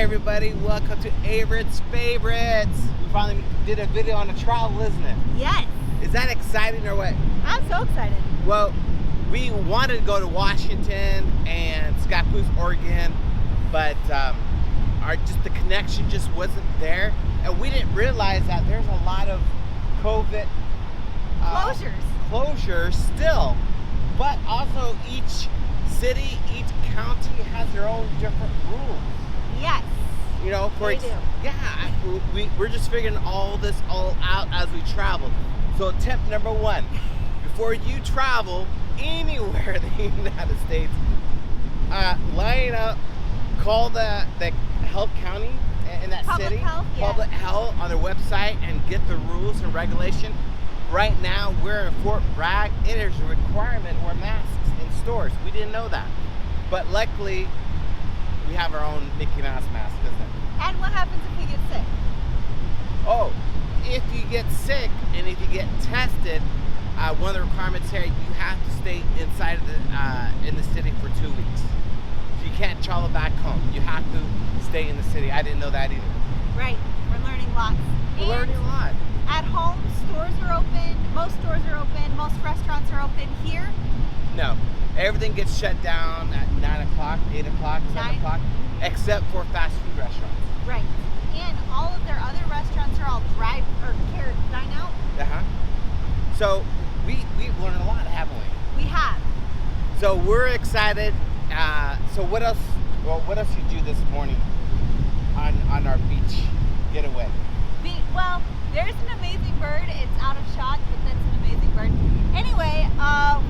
everybody, welcome to Averett's Favorites. We finally did a video on the travel, isn't it? Yes. Is that exciting or what? I'm so excited. Well, we wanted to go to Washington and Scappoose, Oregon, but the connection just wasn't there, and we didn't realize that there's a lot of COVID closures still, but also each city, each county has their own different rules. Yes. You know, we're just figuring all this out as we travel. So tip number one, before you travel anywhere in the United States, line up, call the health county in that city, public health on their website, and get the rules and regulation. Right now, we're in Fort Bragg. It is a requirement to wear masks in stores. We didn't know that, but luckily, we have our own Mickey Mouse mask, isn't it? And what happens if we get sick? Oh, if you get sick and if you get tested, one of the requirements here, you have to stay inside of in the city for 2 weeks. So you can't travel back home. You have to stay in the city. I didn't know that either. Right. We're learning lots. We're learning a lot. At home, stores are open. Most stores are open. Most restaurants are open. Here? No. Everything gets shut down at 9 o'clock, 8 o'clock, 7 o'clock, except for fast food restaurants. Right. And all of their other restaurants are all dine out. Uh-huh. So we've learned a lot, haven't we? We have. So we're excited. So what else? Well, what else did you do this morning on our beach getaway? Well, there's an amazing bird. It's out of shot, but that's an amazing bird. Anyway,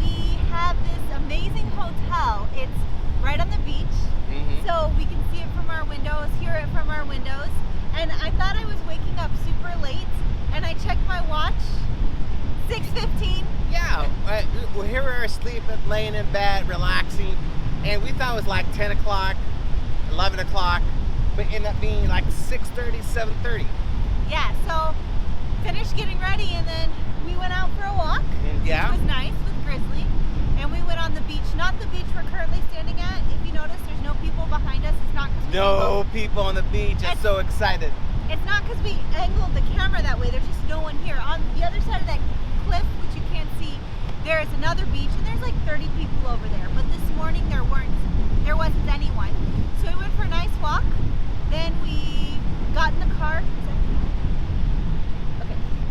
we have this amazing hotel. It's right on the beach, so we can see it from our windows, hear it from our windows. And I thought I was waking up super late, and I checked my watch, 6:15. Yeah, well, here we are sleeping, laying in bed, relaxing, and we thought it was like 10 o'clock, 11 o'clock, but it ended up being like 6:30, 7:30. Yeah, so finished getting ready, and then we went out for a walk, which was nice with Grizzly, and we went on the beach, not the beach we're currently standing at. If you notice, there's no people behind us. It's not because people on the beach. I'm so excited. It's not because we angled the camera that way. There's just no one here. On the other side of that cliff, which you can't see, there is another beach, and there's like 30 people over there. But this morning there wasn't anyone. So we went for a nice walk. Then we got in the car.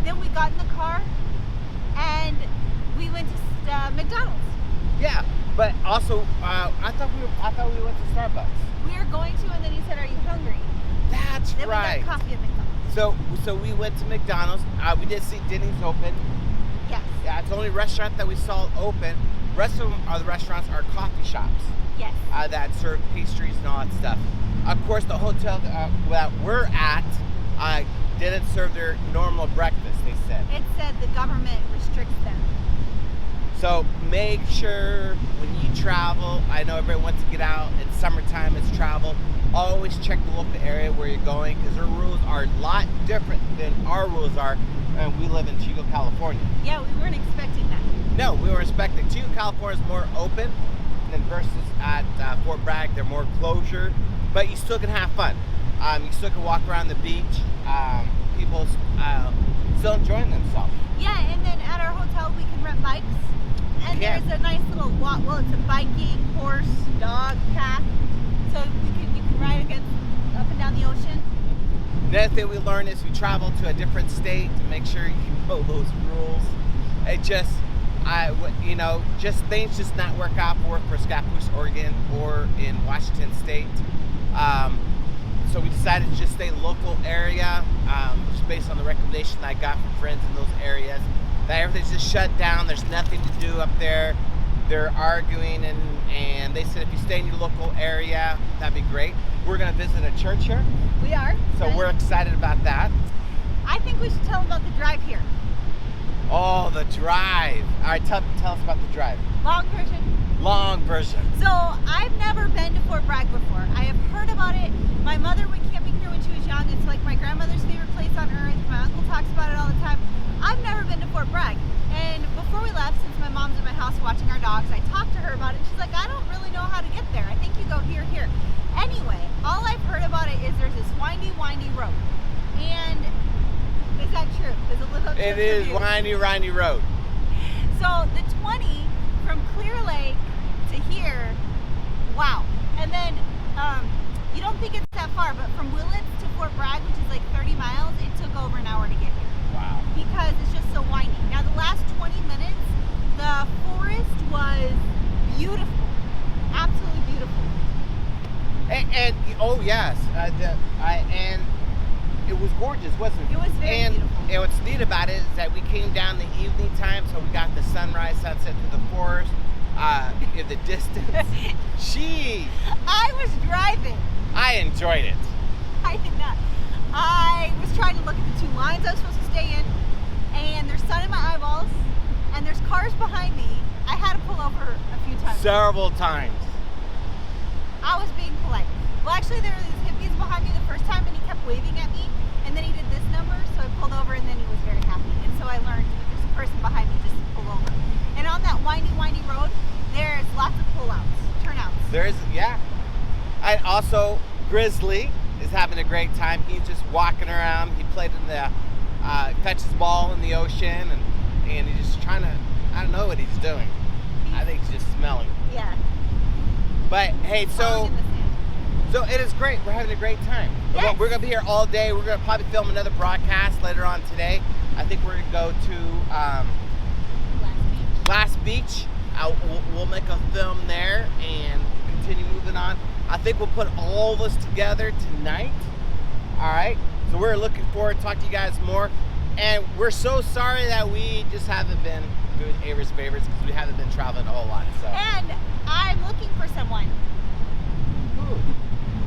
Then we got in the car and we went to McDonald's. Yeah, but also I thought we went to Starbucks. We were going to, and then you said, "Are you hungry?" That's then right. We got coffee at McDonald's. So we went to McDonald's. We did see Denny's open. Yes. Yeah, it's the only restaurant that we saw open. The rest of the restaurants are coffee shops. Yes. That serve pastries and all that stuff. Of course, the hotel that we're at didn't serve their normal breakfast, they said. It said the government restricts them. So make sure when you travel, I know everybody wants to get out, it's summertime, it's travel, always check the local area where you're going, because their rules are a lot different than our rules are, and we live in Chico, California. Yeah, we weren't expecting that. No, we were expecting. Chico, California is more open than versus at Fort Bragg, they're more closure, but you still can have fun. You still can walk around the beach. People still enjoying themselves. Yeah, and then at our hotel we can rent bikes. There's a nice little walk. Well, it's a biking, horse, dog path. So you can ride up and down the ocean. Another thing we learned is we travel to a different state to make sure you know those rules. It just, things just not work out for Scappoose, Oregon, or in Washington State. So we decided to just stay local area, just based on the recommendation I got from friends in those areas. That everything's just shut down. There's nothing to do up there. They're arguing, and they said if you stay in your local area, that'd be great. We're going to visit a church here. We are. So we're excited about that. I think we should tell them about the drive here. Oh, the drive. All right, tell us about the drive. Long version. So I've never been to Fort Bragg before. I have heard about it. My mother went camping here when she was young. It's like my grandmother's favorite place on earth. My uncle talks about it all the time. I've never been to Fort Bragg. And before we left, since my mom's at my house watching our dogs, I talked to her about it. She's like, I don't really know how to get there. I think you to go here, here. Anyway, all I've heard about it is there's this windy road. And is that true? Is it live up to It the is reviews? windy road. So the 20 from Clear Lake to here, wow. And then you don't think it's that far, but from Willits to Fort Bragg, which is like 30 miles, it took over an hour to get here. Wow. Because it's just so windy. Now the last 20 minutes, the forest was beautiful, absolutely beautiful. And oh yes, and it was gorgeous, wasn't it? It was very beautiful. And what's neat about it is that we came down the evening time, so we got the sunrise, sunset through the forest, in the distance. I was driving. I enjoyed it. I did not. I was trying to look at the two lines I was supposed to stay in, and there's sun in my eyeballs, and there's cars behind me. I had to pull over a few times. Several times. I was being polite. Well, actually, there were these hippies behind me the first time, and he kept waving at me, and then he did this number, so I pulled over, and then he was very happy. And so I learned if there's a person behind me, just pull over. And on that windy road, there's lots of pullouts, turnouts. Yeah. And also, Grizzly is having a great time. He's just walking around. He played in the, fetches ball in the ocean, and he's just trying to, I don't know what he's doing. I think he's just smelling. Yeah. But hey, so it is great. We're having a great time. Yes. We're gonna be here all day. We're gonna probably film another broadcast later on today. I think we're gonna go to Glass Beach. We'll make a film there and continue moving on. I think we'll put all this together tonight. All right. So we're looking forward to talking to you guys more. And we're so sorry that we just haven't been doing Avery's favorites because we haven't been traveling a whole lot. So. And I'm looking for someone.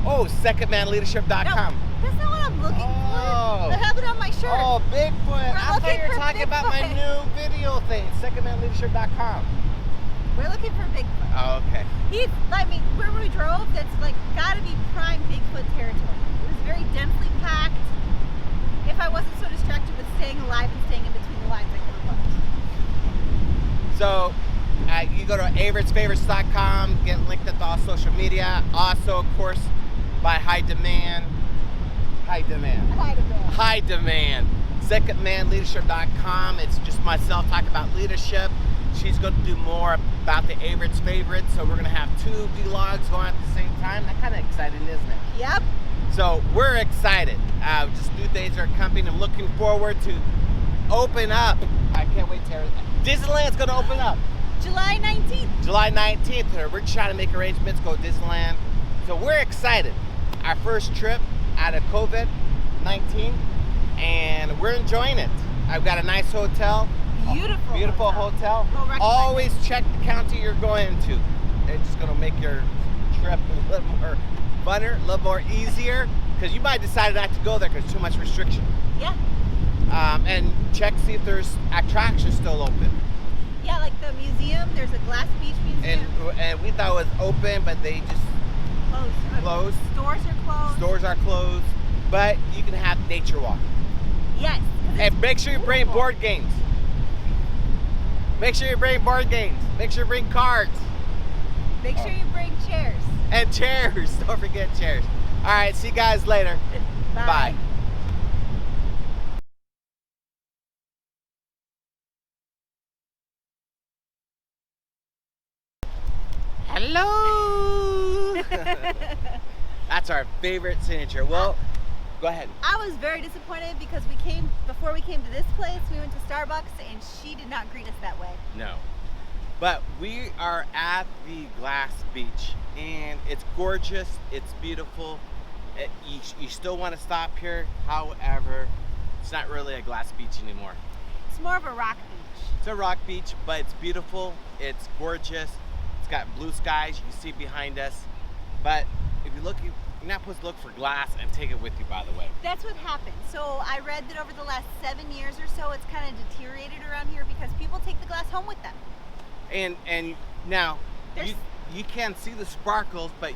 Oh, secondmanleadership.com. No, that's not what I'm looking for. I have it on my shirt. Oh, Bigfoot. I thought you were talking about my Bigfoot. new video thing, secondmanleadership.com. We're looking for Bigfoot. Oh, okay. Where we drove, that's like gotta be prime Bigfoot territory. It was very densely packed. If I wasn't so distracted with staying alive and staying in between the lines, I could have looked. So, you go to averitsfavorites.com, get linked to all social media. Also, of course, by High Demand. Secondmanleadership.com. It's just myself talking about leadership. She's going to do more about the Avery's favorites. So we're going to have 2 vlogs going at the same time. That's kind of exciting, isn't it? Yep. So we're excited. Just new days are coming. I'm looking forward to open up. I can't wait, Tara. Disneyland's going to open up. July 19th. July 19th. We're trying to make arrangements, go to Disneyland. So we're excited. Our first trip out of COVID-19, and we're enjoying it. I've got a nice hotel. Beautiful hotel. Always check the county you're going to. It's just going to make your trip a little more funner, a little more easier, because you might decide not to go there because too much restriction. Yeah. And check, see if there's attractions still open. Yeah, like the museum. There's a Glass Beach museum. And we thought it was open, but they just closed. Stores are closed. Stores are closed, but you can have nature walk. Yes. And make sure you bring board games. Make sure you bring board games. Make sure you bring cards. Make sure you bring chairs. And chairs. Don't forget chairs. All right, see you guys later. Bye. Hello. That's our favorite signature. Well, go ahead. I was very disappointed because before we came to this place, we went to Starbucks and she did not greet us that way. No. But we are at the Glass Beach and it's gorgeous, it's beautiful. You still want to stop here, however, it's not really a glass beach anymore. It's more of a rock beach. It's a rock beach, but it's beautiful, it's gorgeous. It's got blue skies, you can see behind us. But if you look, you're not supposed to look for glass and take it with you, by the way. That's what happened. So I read that over the last 7 years or so, it's kind of deteriorated around here because people take the glass home with them. And now, you can't see the sparkles, but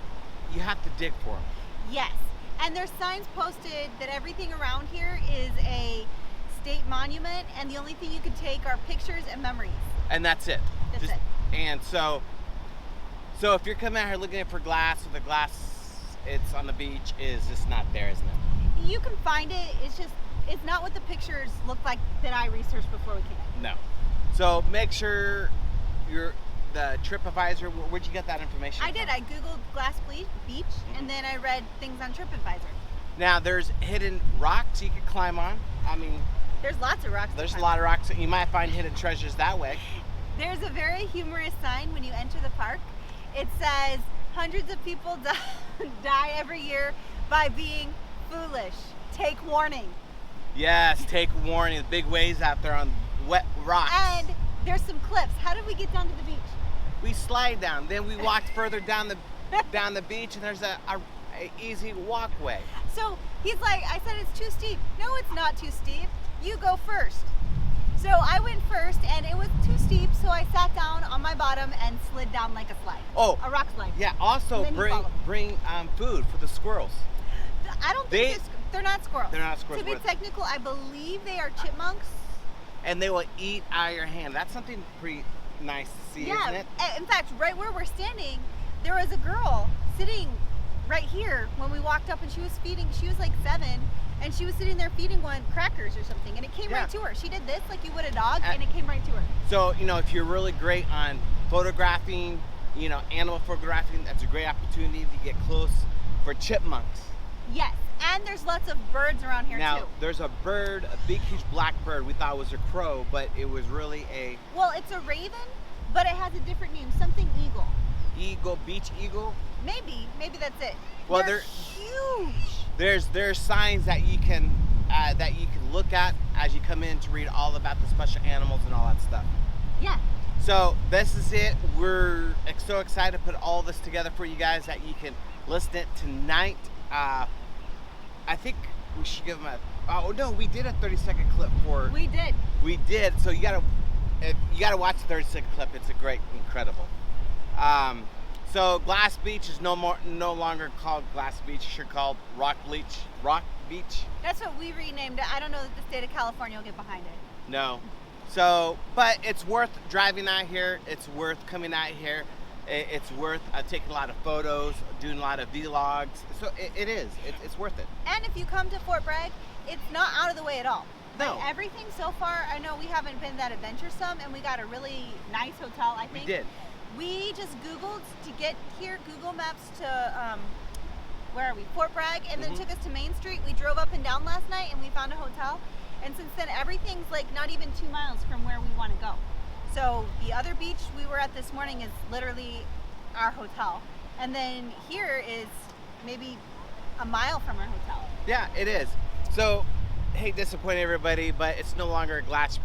you have to dig for them. Yes, and there's signs posted that everything around here is a state monument, and the only thing you can take are pictures and memories. And that's it. That's it. And so So if you're coming out here looking for glass, or the glass it's on the beach is just not there, isn't it? You can find it. It's not what the pictures look like that I researched before we came. No. So make sure the TripAdvisor. Where'd you get that information? I did. I googled glass beach, and then I read things on TripAdvisor. Now there's hidden rocks you can climb on. I mean, there's lots of rocks. There's a lot of rocks. You might find hidden treasures that way. There's a very humorous sign when you enter the park. It says, hundreds of people die every year by being foolish. Take warning. Yes, take warning. The big waves out there on wet rocks. And there's some cliffs. How did we get down to the beach? We slide down. Then we walked further down the beach, and there's a easy walkway. So he's like, I said it's too steep. No, it's not too steep. You go first. So I went first, and it was too steep, so I sat down on my bottom and slid down like a slide. Oh, a rock slide. Yeah. Also bring food for the squirrels. I don't think they're not squirrels. They're not squirrels. To be technical, I believe they are chipmunks. And they will eat out of your hand. That's something pretty nice to see, isn't it? In fact, right where we're standing, there was a girl sitting right here when we walked up, and she was feeding. She was like 7, and she was sitting there feeding one crackers or something, and it came right to her. She did this like you would a dog, and it came right to her. So, if you're really great on photographing, animal photographing, that's a great opportunity to get close for chipmunks. Yes, and there's lots of birds around here too. Now, there's a bird, a big, huge black bird. We thought it was a crow, but it was really a... Well, it's a raven, but it has a different name, something eagle. Eagle, beach eagle? Maybe that's it. Well, they're huge. There's signs that you can look at as you come in to read all about the special animals and all that stuff. Yeah. So this is it. We're so excited to put all this together for you guys that you can listen it tonight. I think we should give them we did a 30-second clip for. We did. So you gotta watch the 30-second clip. It's incredible. So Glass Beach is no longer called Glass Beach. It's called Rock Beach. That's what we renamed it. I don't know that the state of California will get behind it. No. So, but it's worth driving out here. It's worth coming out here. It's worth taking a lot of photos, doing a lot of vlogs. So it is. It's worth it. And if you come to Fort Bragg, it's not out of the way at all. No. Like everything so far, I know we haven't been that adventuresome, and we got a really nice hotel, I think. We did. We just Googled to get here, Google Maps to, where are we? Fort Bragg, and then took us to Main Street. We drove up and down last night, and we found a hotel. And since then, everything's like not even 2 miles from where we want to go. So the other beach we were at this morning is literally our hotel. And then here is maybe a mile from our hotel. Yeah, it is. So, hate to disappoint everybody, but it's no longer a glass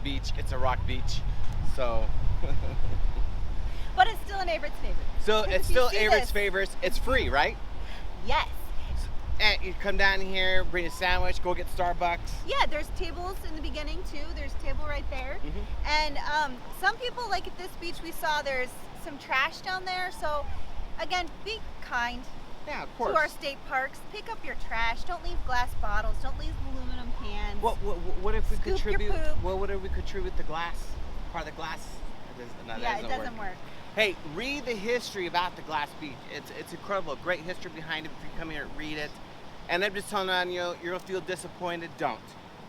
beach. It's a rock beach. So. But it's still an Averett's favorite. So it's still Averett's favorites. It's free, right? Yes. And you come down here, bring a sandwich, go get Starbucks. Yeah, there's tables in the beginning too. There's a table right there. And some people, like at this beach we saw, there's some trash down there. So again, be kind. Yeah, of course. To our state parks, pick up your trash. Don't leave glass bottles. Don't leave aluminum cans. What if we Scoop contribute? your poop. What if we contribute the glass? Part of the glass? It doesn't work. Hey, read the history about the Glass Beach. It's incredible. Great history behind it. If you come here, read it. And I'm just telling you, you're gonna feel disappointed. Don't.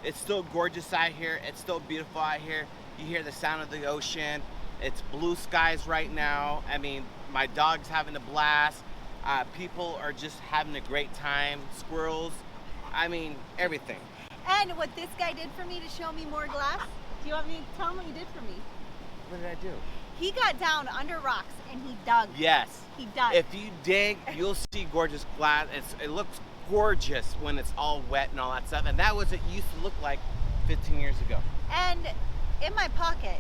It's still gorgeous out here. It's still beautiful out here. You hear the sound of the ocean. It's blue skies right now. I mean, my dog's having a blast. People are just having a great time. Squirrels. I mean, everything. And what this guy did for me to show me more glass. Do you want me to tell him what you did for me? What did I do? He got down under rocks and he dug. Yes. He dug. If you dig, you'll see gorgeous glass. It looks gorgeous when it's all wet and all that stuff. And that was what it used to look like 15 years ago. And in my pocket,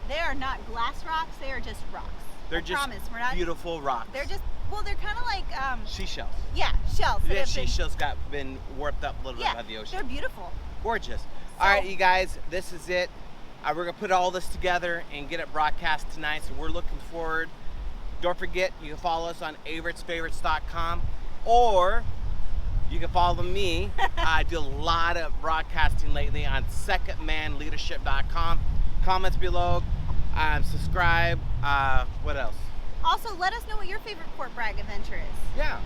they are not glass rocks. They are just rocks. They're just beautiful rocks. They're just, well, they're kind of like seashells. Yeah, shells. Yeah, seashells been warped up a little bit by the ocean. They're beautiful. Gorgeous. All right, you guys, this is it. We're going to put all this together and get it broadcast tonight, so we're looking forward. Don't forget, you can follow us on averettsfavorites.com, or you can follow me. I do a lot of broadcasting lately on secondmanleadership.com. Comments below, subscribe. What else? Also, let us know what your favorite Fort Bragg adventure is. Yeah.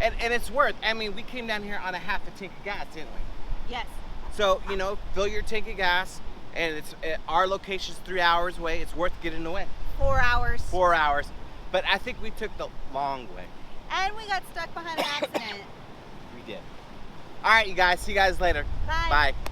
And it's worth, I mean, we came down here on a half a tank of gas, didn't we? Yes. So, you know, fill your tank of gas, and our location's 3 hours away. It's worth getting away. 4 hours. 4 hours. But I think we took the long way. And we got stuck behind an accident. We did. All right, you guys. See you guys later. Bye. Bye.